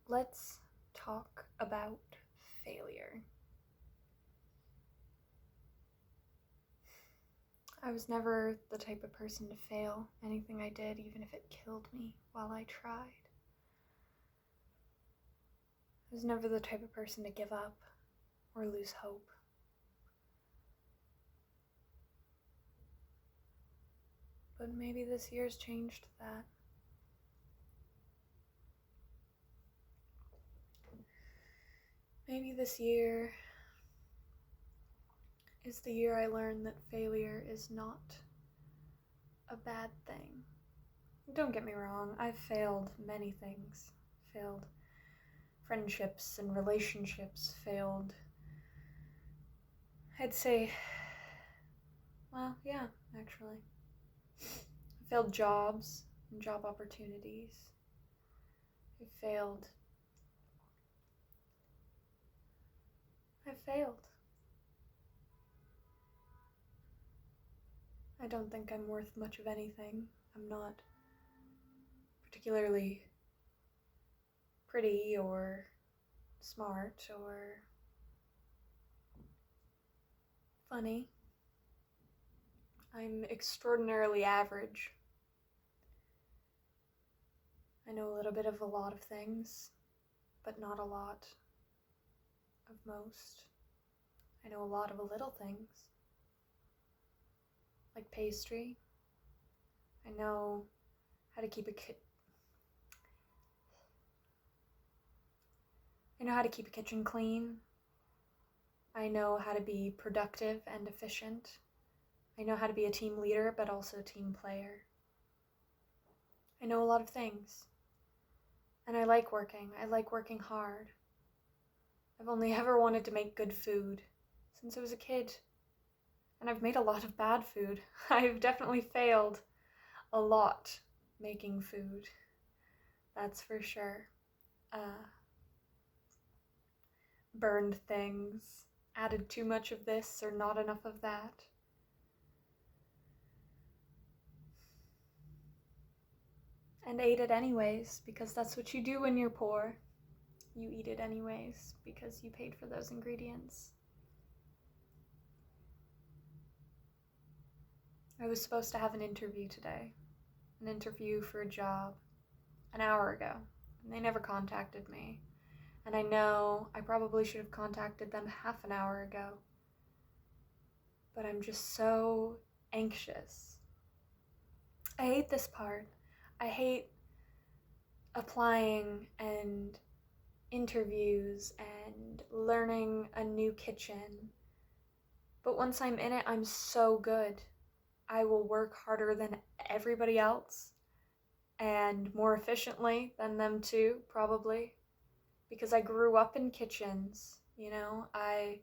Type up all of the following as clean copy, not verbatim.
let's talk about failure. I was never the type of person to fail anything I did, even if it killed me while I tried. I was never the type of person to give up or lose hope. But maybe this year's changed that. Maybe this year is the year I learned that failure is not a bad thing. Don't get me wrong, I've failed many things. Failed friendships and relationships, failed, I'd say, well, yeah, actually. I failed jobs and job opportunities. I failed. I don't think I'm worth much of anything. I'm not particularly pretty or smart or funny. I'm extraordinarily average. I know a little bit of a lot of things, but not a lot of most. I know a lot of little things, like pastry. I know how to keep a kitchen clean. I know how to be productive and efficient. I know how to be a team leader, but also a team player. I know a lot of things. And I like working. I like working hard. I've only ever wanted to make good food since I was a kid. And I've made a lot of bad food. I've definitely failed a lot making food. That's for sure. Burned things, added too much of this or not enough of that. And ate it anyways, because that's what you do when you're poor. You eat it anyways, because you paid for those ingredients. I was supposed to have an interview today. An interview for a job an hour ago, and they never contacted me. And I know I probably should have contacted them half an hour ago. But I'm just so anxious. I hate this part. I hate applying and interviews and learning a new kitchen. But once I'm in it, I'm so good. I will work harder than everybody else and more efficiently than them too, probably. Because I grew up in kitchens, you know. I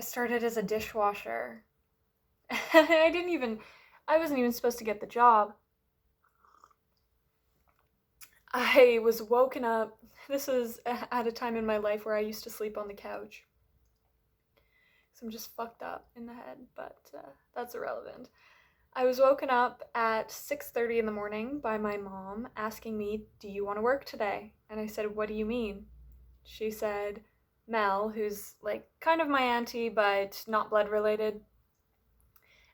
started as a dishwasher. I wasn't even supposed to get the job. I was woken up. This was at a time in my life where I used to sleep on the couch. So I'm just fucked up in the head, but that's irrelevant. I was woken up at 6:30 in the morning by my mom asking me, "Do you want to work today?" And I said, "What do you mean?" She said, "Mel, who's like kind of my auntie, but not blood related,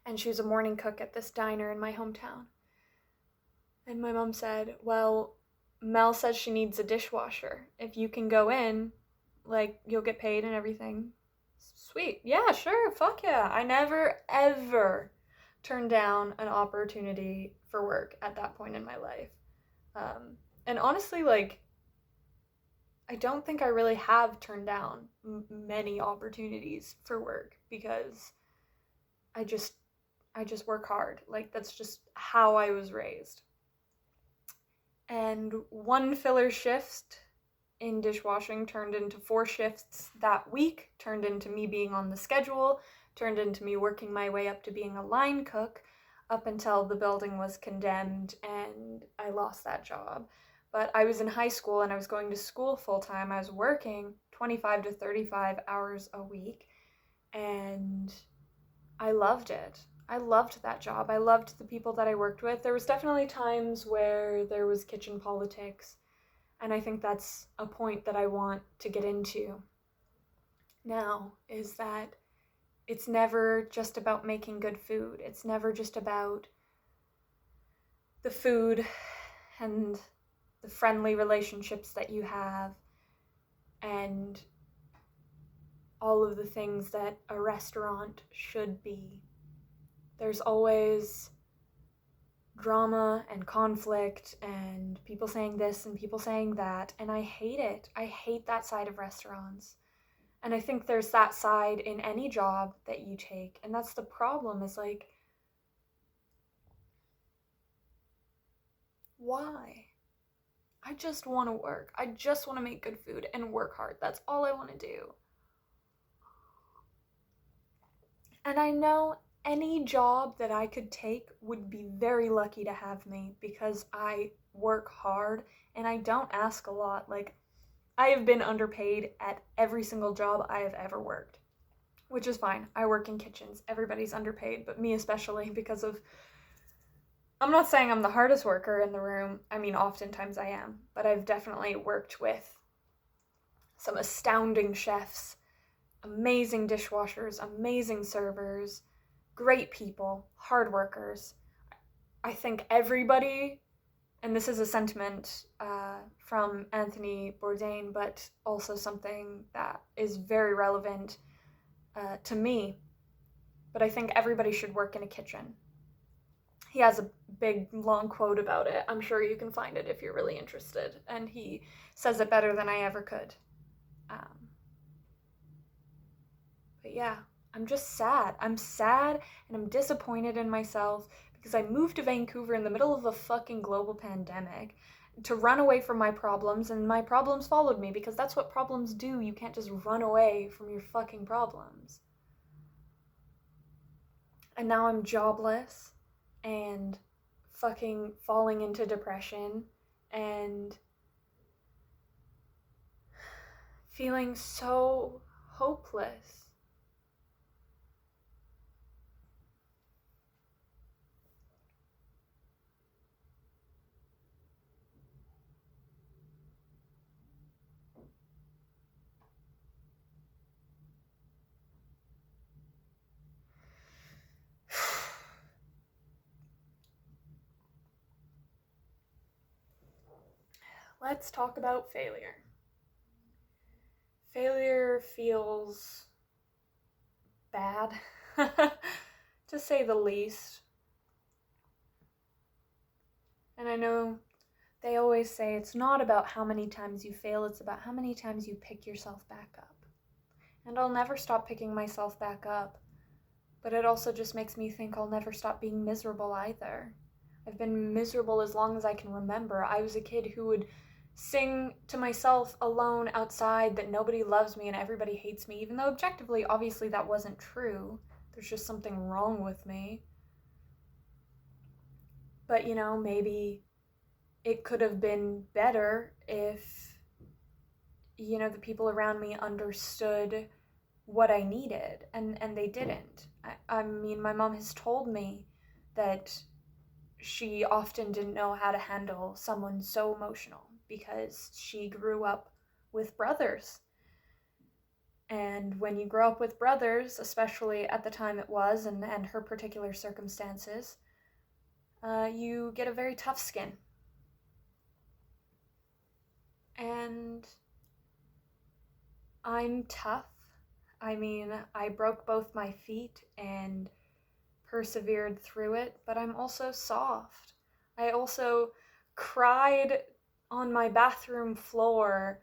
and she was a morning cook at this diner in my hometown." And my mom said, "Well, Mel says she needs a dishwasher. If you can go in, like, you'll get paid and everything." Sweet. Yeah, sure. Fuck yeah. I never, ever turned down an opportunity for work at that point in my life. And honestly, like, I don't think I really have turned down many opportunities for work because I just work hard. Like, that's just how I was raised. And one filler shift in dishwashing turned into 4 shifts that week, turned into me being on the schedule, turned into me working my way up to being a line cook up until the building was condemned and I lost that job. But I was in high school and I was going to school full-time. I was working 25 to 35 hours a week and I loved it. I loved that job. I loved the people that I worked with. There was definitely times where there was kitchen politics And I think that's a point that I want to get into now, is that it's never just about making good food. It's never just about the food and the friendly relationships that you have and all of the things that a restaurant should be. There's always drama and conflict and people saying this and people saying that, and I hate it. I hate that side of restaurants. And I think there's that side in any job that you take, and that's the problem, is like, why? I just want to work. I just want to make good food and work hard. That's all I want to do. And I know any job that I could take would be very lucky to have me because I work hard and I don't ask a lot. Like, I have been underpaid at every single job I have ever worked, which is fine. I work in kitchens. Everybody's underpaid, but me especially, because of, I'm not saying I'm the hardest worker in the room. I mean, oftentimes I am, but I've definitely worked with some astounding chefs, amazing dishwashers, amazing servers, great people, hard workers. I think everybody, and this is a sentiment from Anthony Bourdain, but also something that is very relevant to me, but I think everybody should work in a kitchen. He has a big, long quote about it. I'm sure you can find it if you're really interested, and he says it better than I ever could. But yeah, I'm just sad. I'm sad and I'm disappointed in myself because I moved to Vancouver in the middle of a fucking global pandemic to run away from my problems, and my problems followed me because that's what problems do. You can't just run away from your fucking problems. And now I'm jobless and fucking falling into depression and feeling so hopeless. Let's talk about failure. Failure feels bad, to say the least. And I know they always say it's not about how many times you fail, it's about how many times you pick yourself back up. And I'll never stop picking myself back up. But it also just makes me think I'll never stop being miserable either. I've been miserable as long as I can remember. I was a kid who would sing to myself alone outside that nobody loves me and everybody hates me, even though objectively, obviously, that wasn't true. There's just something wrong with me. But, you know, maybe it could have been better if, you know, the people around me understood what I needed, and they didn't. I mean, my mom has told me that she often didn't know how to handle someone so emotional because she grew up with brothers. And when you grow up with brothers, especially at the time it was, and her particular circumstances, you get a very tough skin. And I'm tough. I mean, I broke both my feet and persevered through it, but I'm also soft. I also cried on my bathroom floor.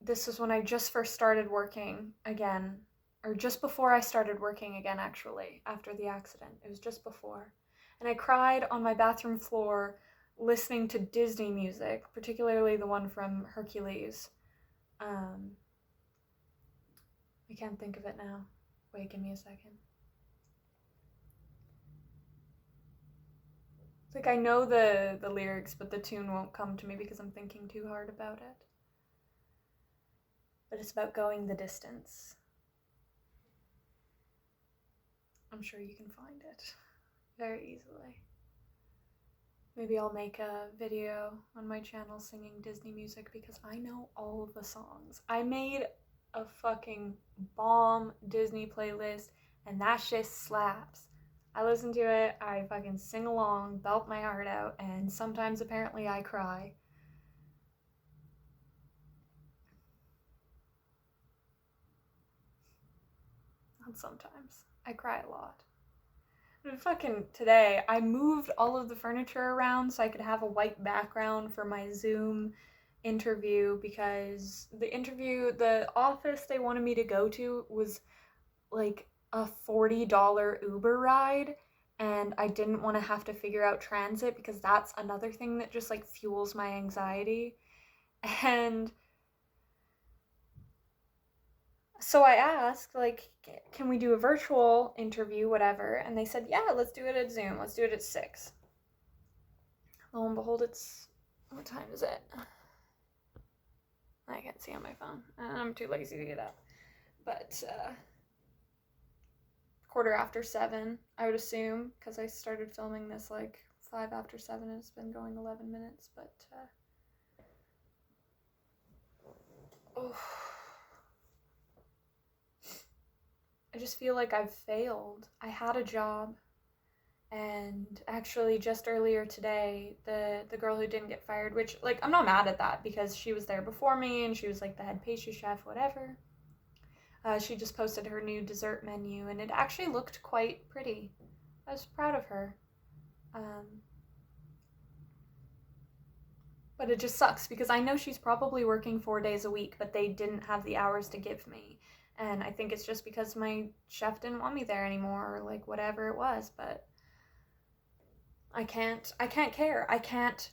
This was when I just first started working again, or just before I started working again, actually, after the accident. It was just before. And I cried on my bathroom floor listening to Disney music, particularly the one from Hercules. I can't think of it now. Wait, give me a second. It's like I know the lyrics, but the tune won't come to me because I'm thinking too hard about it. But it's about going the distance. I'm sure you can find it very easily. Maybe I'll make a video on my channel singing Disney music because I know all of the songs. I made a fucking bomb Disney playlist and that shit slaps. I listen to it, I fucking sing along, belt my heart out, and sometimes apparently I cry. Not sometimes. I cry a lot. And fucking today, I moved all of the furniture around so I could have a white background for my Zoom interview because the office they wanted me to go to was like a $40 Uber ride, and I didn't want to have to figure out transit because that's another thing that just like fuels my anxiety. And so I asked, like, can we do a virtual interview, whatever? And they said, yeah, let's do it at Zoom. Let's do it at 6. Lo and behold, what time is it? I can't see on my phone. I'm too lazy to get up. But 7:15, I would assume, because I started filming this like 7:05, and it's been going 11 minutes. But I just feel like I've failed. I had a job, and actually just earlier today, the girl who didn't get fired, which, like, I'm not mad at that because she was there before me and she was like the head pastry chef, whatever. She just posted her new dessert menu and it actually looked quite pretty. I was proud of her. But it just sucks because I know she's probably working 4 days a week, but they didn't have the hours to give me. And I think it's just because my chef didn't want me there anymore or like whatever it was, but I can't care. I can't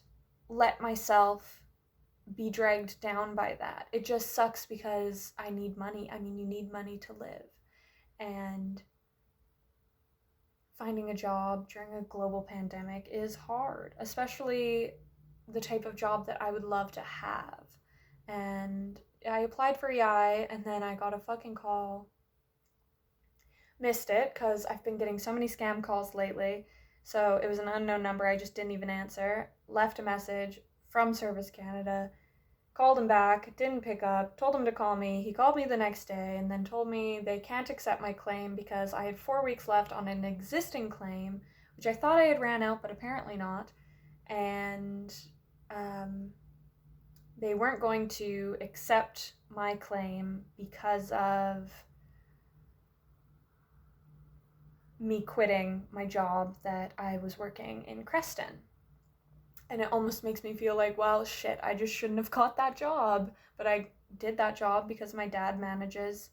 let myself be dragged down by that. It just sucks because I need money. I mean, you need money to live. And finding a job during a global pandemic is hard, especially the type of job that I would love to have. And I applied for EI and then I got a fucking call. Missed it because I've been getting so many scam calls lately. So it was an unknown number. I just didn't even answer. Left a message from Service Canada. Called him back, didn't pick up, told him to call me. He called me the next day and then told me they can't accept my claim because I had 4 weeks left on an existing claim, which I thought I had ran out, but apparently not. And they weren't going to accept my claim because of me quitting my job that I was working in Creston. And it almost makes me feel like, well, shit, I just shouldn't have got that job. But I did that job because my dad manages,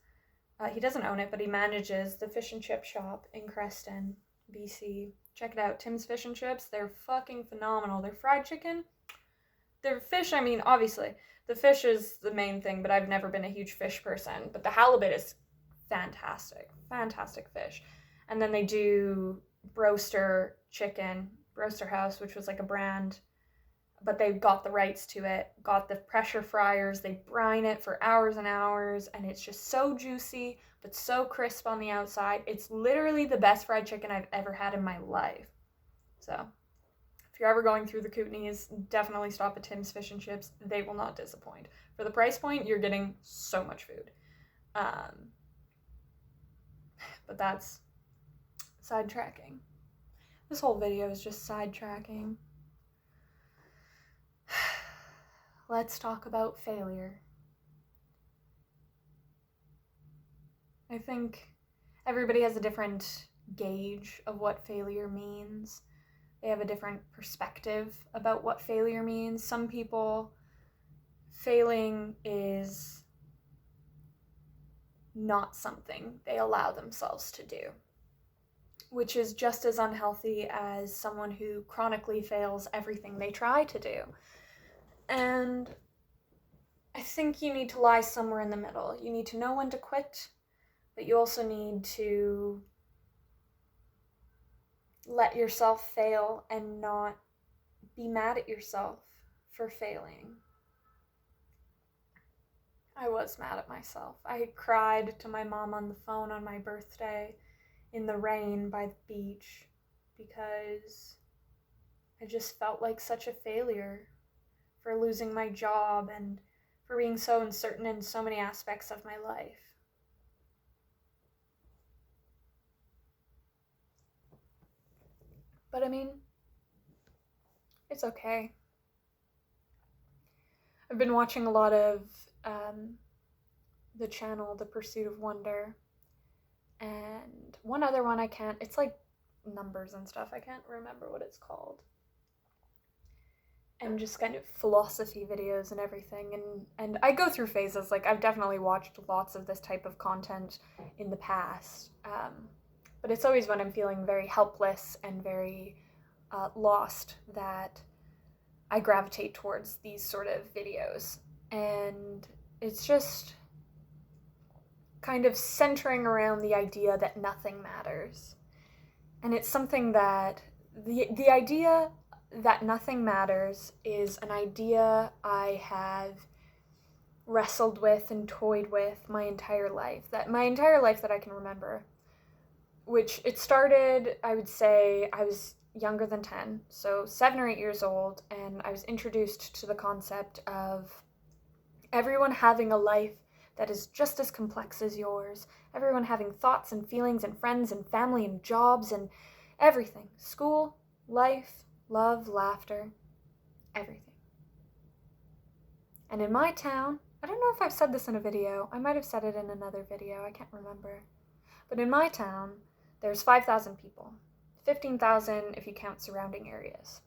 he doesn't own it, but he manages the fish and chip shop in Creston, BC. Check it out, Tim's Fish and Chips. They're fucking phenomenal. Their fried chicken, their fish, I mean, obviously, the fish is the main thing, but I've never been a huge fish person. But the halibut is fantastic, fantastic fish. And then they do Broaster Chicken, Broaster House, which was like a brand, but they got the rights to it, got the pressure fryers, they brine it for hours and hours, and it's just so juicy, but so crisp on the outside. It's literally the best fried chicken I've ever had in my life. So, if you're ever going through the Kootenays, definitely stop at Tim's Fish and Chips. They will not disappoint. For the price point, you're getting so much food. But that's sidetracking. This whole video is just sidetracking. Let's talk about failure. I think everybody has a different gauge of what failure means. They have a different perspective about what failure means. Some people, failing is not something they allow themselves to do, which is just as unhealthy as someone who chronically fails everything they try to do. And I think you need to lie somewhere in the middle. You need to know when to quit, but you also need to let yourself fail and not be mad at yourself for failing. I was mad at myself. I cried to my mom on the phone on my birthday in the rain by the beach because I just felt like such a failure for losing my job and for being so uncertain in so many aspects of my life. But I mean, it's okay. I've been watching a lot of the channel, The Pursuit of Wonder, and one other one it's like numbers and stuff, I can't remember what it's called. And just kind of philosophy videos and everything, and I go through phases. Like, I've definitely watched lots of this type of content in the past, but it's always when I'm feeling very helpless and very lost that I gravitate towards these sort of videos. And it's just kind of centering around the idea that nothing matters. And it's something that the idea that nothing matters is an idea I have wrestled with and toyed with my entire life that I can remember. Which it started, I would say, I was younger than 10, so 7 or 8 years old, and I was introduced to the concept of everyone having a life that is just as complex as yours, everyone having thoughts and feelings and friends and family and jobs and everything. School, life, love, laughter, everything. And in my town, I don't know if I've said this in a video, I might have said it in another video, I can't remember. But in my town, there's 5,000 people. 15,000 if you count surrounding areas.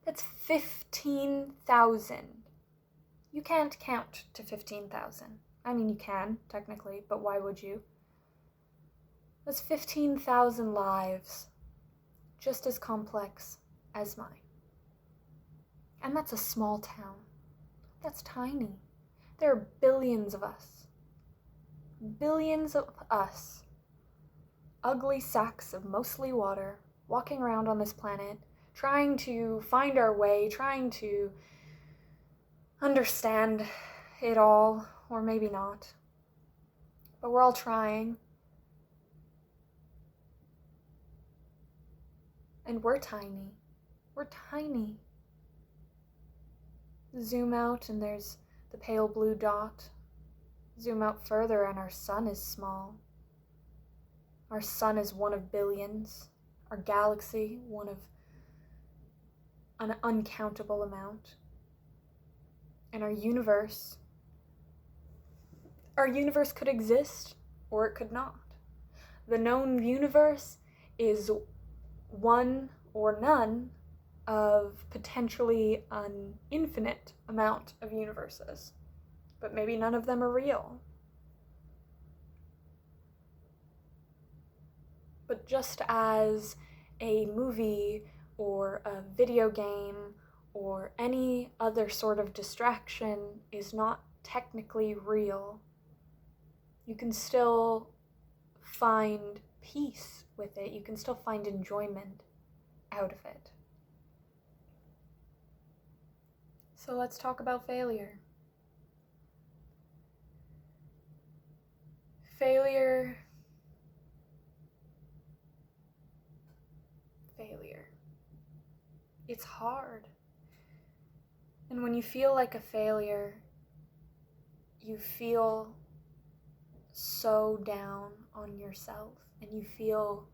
That's 15,000. You can't count to 15,000. I mean, you can, technically, but why would you? That's 15,000 lives, just as complex as mine. And that's a small town. That's tiny. There are billions of us. Billions of us. Ugly sacks of mostly water, walking around on this planet, trying to find our way, trying to understand it all, or maybe not. But we're all trying. And we're tiny. We're tiny. Zoom out and there's the pale blue dot. Zoom out further and our sun is small. Our sun is one of billions. Our galaxy, one of an uncountable amount. And our universe could exist or it could not. The known universe is one or none of potentially an infinite amount of universes, but maybe none of them are real. But just as a movie or a video game or any other sort of distraction is not technically real, you can still find peace with it. You can still find enjoyment out of it. So let's talk about failure. Failure. It's hard. And when you feel like a failure, you feel so down on yourself, and you feel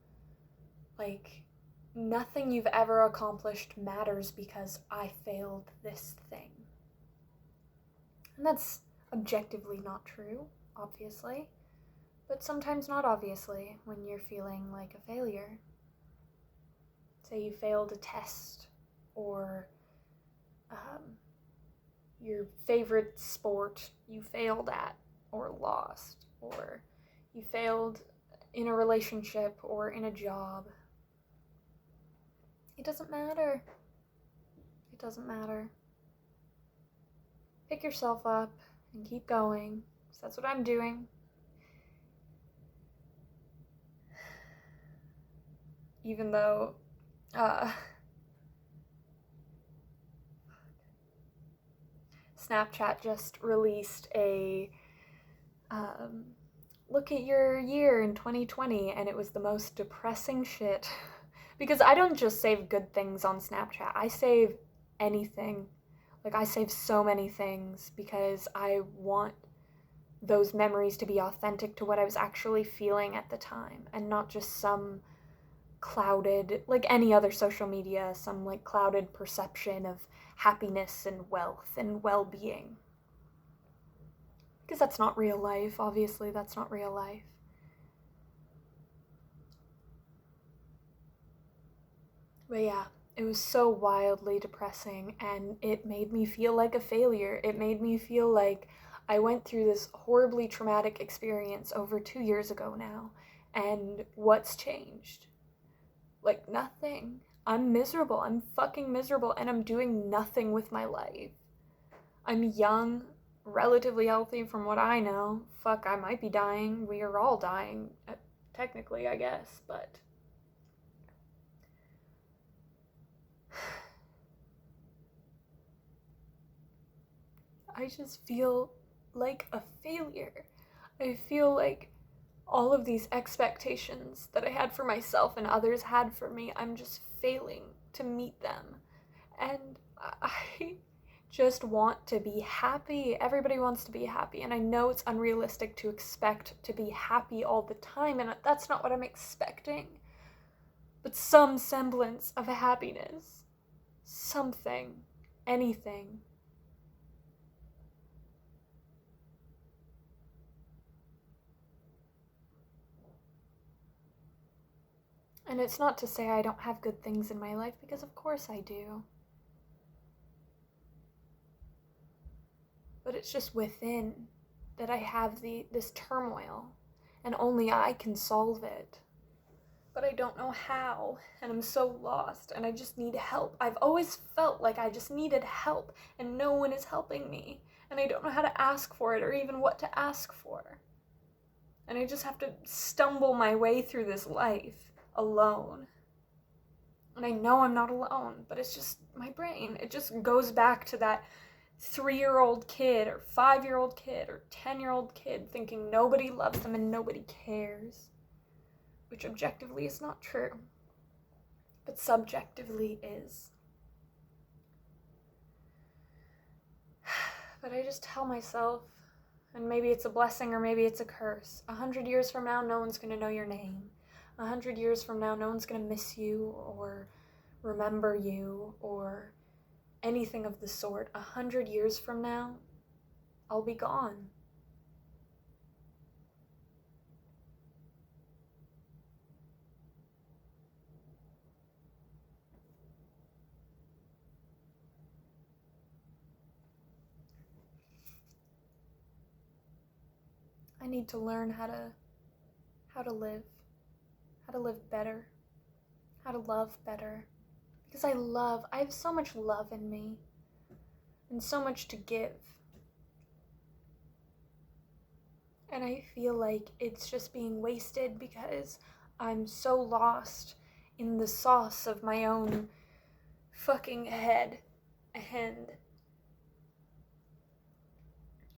like nothing you've ever accomplished matters because I failed this thing. And that's objectively not true, obviously, but sometimes not obviously when you're feeling like a failure. Say you failed a test, or your favorite sport you failed at or lost, or you failed in a relationship or in a job. It doesn't matter. It doesn't matter. Pick yourself up and keep going. So that's what I'm doing. Even though Snapchat just released a look at your year in 2020, and it was the most depressing shit Because I don't just save good things on Snapchat. I save anything. Like, I save so many things because I want those memories to be authentic to what I was actually feeling at the time and not just some clouded, like any other social media, some like clouded perception of happiness and wealth and well-being. Because that's not real life. Obviously, that's not real life. But yeah, it was so wildly depressing, and it made me feel like a failure. It made me feel like I went through this horribly traumatic experience over 2 years ago now, and what's changed? Like, nothing. I'm miserable. I'm fucking miserable, and I'm doing nothing with my life. I'm young, relatively healthy from what I know. Fuck, I might be dying. We are all dying, technically, I guess, but I just feel like a failure. I feel like all of these expectations that I had for myself and others had for me, I'm just failing to meet them. And I just want to be happy. Everybody wants to be happy. And I know it's unrealistic to expect to be happy all the time. And that's not what I'm expecting. But some semblance of happiness. Something. Anything. And it's not to say I don't have good things in my life, because of course I do. But it's just within that I have this turmoil, and only I can solve it. But I don't know how, and I'm so lost, and I just need help. I've always felt like I just needed help, and no one is helping me, and I don't know how to ask for it or even what to ask for. And I just have to stumble my way through this life alone. And I know I'm not alone, but it's just my brain. It just goes back to that 3-year-old kid or 5-year-old kid or 10-year-old kid thinking nobody loves them and nobody cares. Which objectively is not true, but subjectively is. But I just tell myself, and maybe it's a blessing or maybe it's a curse, 100 years from now, no one's going to know your name. 100 years from now, no one's going to miss you or remember you or anything of the sort. 100 years from now, I'll be gone. I need to learn how to live better, how to love better. Because I have so much love in me and so much to give. And I feel like it's just being wasted because I'm so lost in the sauce of my own fucking head. And